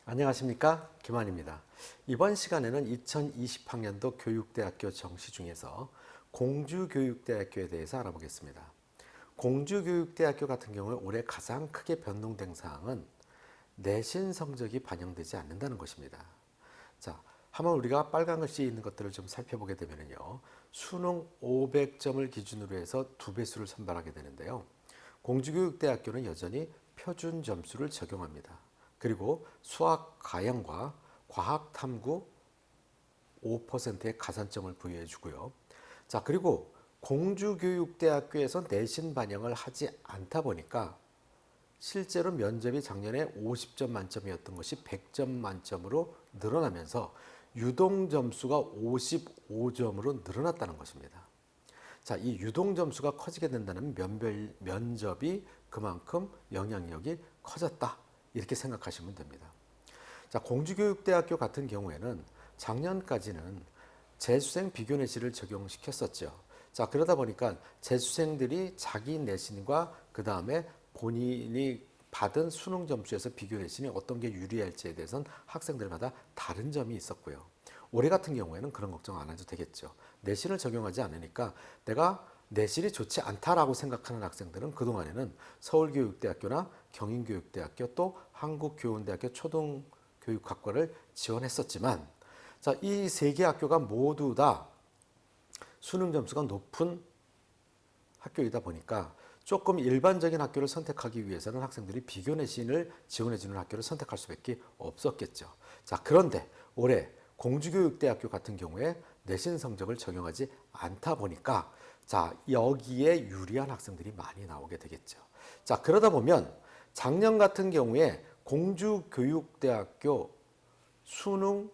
안녕하십니까, 김한입니다. 이번 시간에는 2020학년도 교육대학교 정시 중에서 공주교육대학교에 대해서 알아보겠습니다. 공주교육대학교 같은 경우에 올해 가장 크게 변동된 사항은 내신 성적이 반영되지 않는다는 것입니다. 자, 한번 우리가 빨간 글씨에 있는 것들을 좀 살펴보게 되면요, 수능 500점을 기준으로 해서 2배수를 선발하게 되는데요. 공주교육대학교는 여전히 표준 점수를 적용합니다. 그리고 수학 가형과 과학 탐구 5%의 가산점을 부여해 주고요. 자, 그리고 공주교육대학교에서 내신 반영을 하지 않다 보니까 실제로 면접이 작년에 50점 만점이었던 것이 100점 만점으로 늘어나면서 유동 점수가 55점으로 늘어났다는 것입니다. 자, 이 유동 점수가 커지게 된다는 면접이 그만큼 영향력이 커졌다, 이렇게 생각하시면 됩니다. 자, 공주교육대학교 같은 경우에는 작년까지는 재수생 비교 내신을 적용시켰었죠. 자, 그러다 보니까 재수생들이 자기 내신과 그 다음에 본인이 받은 수능 점수에서 비교 내신이 어떤 게 유리할지에 대해서는 학생들마다 다른 점이 있었고요. 올해 같은 경우에는 그런 걱정 안 해도 되겠죠. 내신을 적용하지 않으니까 내가 내신이 좋지 않다라고 생각하는 학생들은 그동안에는 서울교육대학교나 경인교육대학교 또 한국교원대학교 초등교육학과를 지원했었지만, 자, 이 세 개 학교가 모두 다 수능 점수가 높은 학교이다 보니까 조금 일반적인 학교를 선택하기 위해서는 학생들이 비교 내신을 지원해주는 학교를 선택할 수밖에 없었겠죠. 자, 그런데 올해 공주교육대학교 같은 경우에 내신 성적을 적용하지 않다 보니까 자, 여기에 유리한 학생들이 많이 나오게 되겠죠. 자, 그러다 보면 작년 같은 경우에 공주교육대학교 수능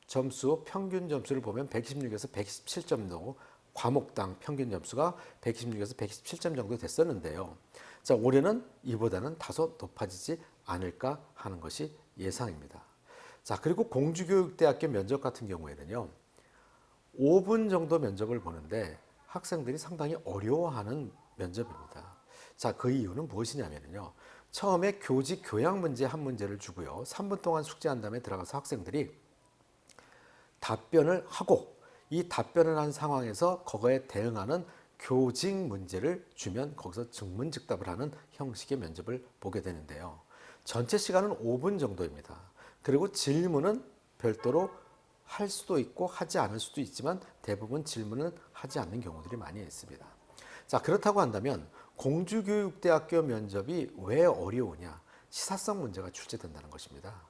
점수 평균 점수를 보면 126에서 127점 정도, 과목당 평균 점수가 126에서 117점 정도 됐었는데요. 자, 올해는 이보다는 다소 높아지지 않을까 하는 것이 예상입니다. 자, 그리고 공주교육대학교 면접 같은 경우에는요, 5분 정도 면접을 보는데 학생들이 상당히 어려워하는 면접입니다. 자, 그 이유는 무엇이냐면요, 처음에 교직 교양 문제 한 문제를 주고요, 3분 동안 숙제한 다음에 들어가서 학생들이 답변을 하고, 이 답변을 한 상황에서 그거에 대응하는 교직 문제를 주면 거기서 즉문즉답을 하는 형식의 면접을 보게 되는데요. 전체 시간은 5분 정도입니다. 그리고 질문은 별도로 할 수도 있고 하지 않을 수도 있지만 대부분 질문은 하지 않는 경우들이 많이 있습니다. 자, 그렇다고 한다면 공주교육대학교 면접이 왜 어려우냐? 시사성 문제가 출제된다는 것입니다.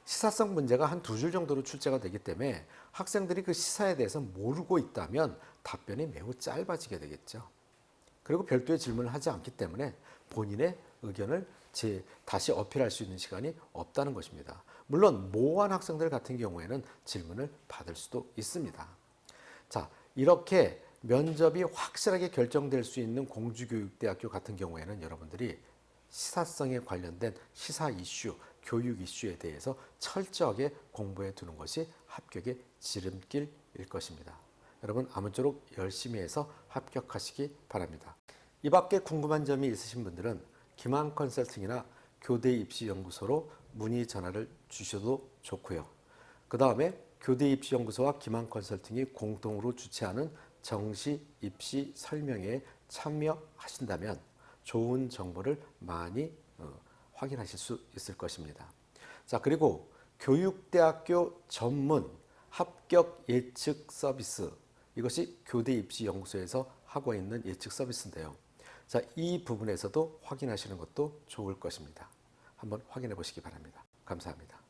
시사성 문제가 한 2줄 정도로 출제가 되기 때문에 학생들이 그 시사에 대해서 모르고 있다면 답변이 매우 짧아지게 되겠죠. 그리고 별도의 질문을 하지 않기 때문에 본인의 의견을 다시 어필할 수 있는 시간이 없다는 것입니다. 물론 모호한 학생들 같은 경우에는 질문을 받을 수도 있습니다. 자, 이렇게 면접이 확실하게 결정될 수 있는 공주교육대학교 같은 경우에는 여러분들이 시사성에 관련된 시사 이슈, 교육 이슈에 대해서 철저하게 공부해 두는 것이 합격의 지름길일 것입니다. 여러분, 아무쪼록 열심히 해서 합격하시기 바랍니다. 이 밖에 궁금한 점이 있으신 분들은 김한 컨설팅이나 교대 입시연구소로 문의 전화를 주셔도 좋고요. 그 다음에 교대 입시연구소와 김한 컨설팅이 공동으로 주최하는 정시 입시 설명회에 참여하신다면 좋은 정보를 많이 확인하실 수 있을 것입니다. 자, 그리고 교육대학교 전문 합격 예측 서비스, 이것이 교대 입시연구소에서 하고 있는 예측 서비스인데요. 자, 이 부분에서도 확인하시는 것도 좋을 것입니다. 한번 확인해 보시기 바랍니다. 감사합니다.